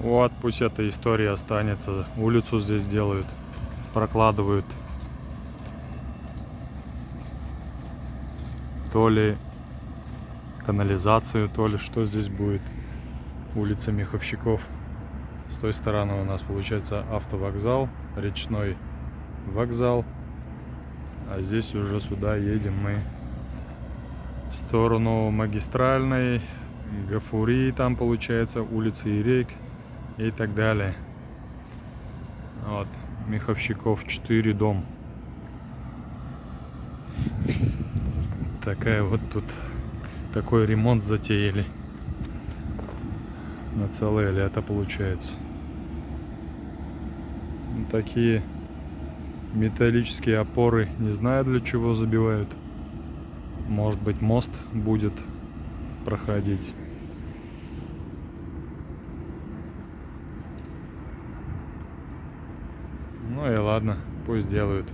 Вот, пусть эта история останется. Улицу здесь делают, прокладывают. То ли канализацию, то ли что здесь будет. Улица Меховщиков. С той стороны у нас получается автовокзал, речной вокзал. А здесь уже сюда едем мы в сторону магистральной, Гафури, там получается улица Ирек и так далее. Вот, Меховщиков 4 дом. Такая вот тут, такой ремонт затеяли. На целое лето получается. Такие металлические опоры, не знаю для чего забивают. Может быть, мост будет проходить. Ну и ладно, пусть делают.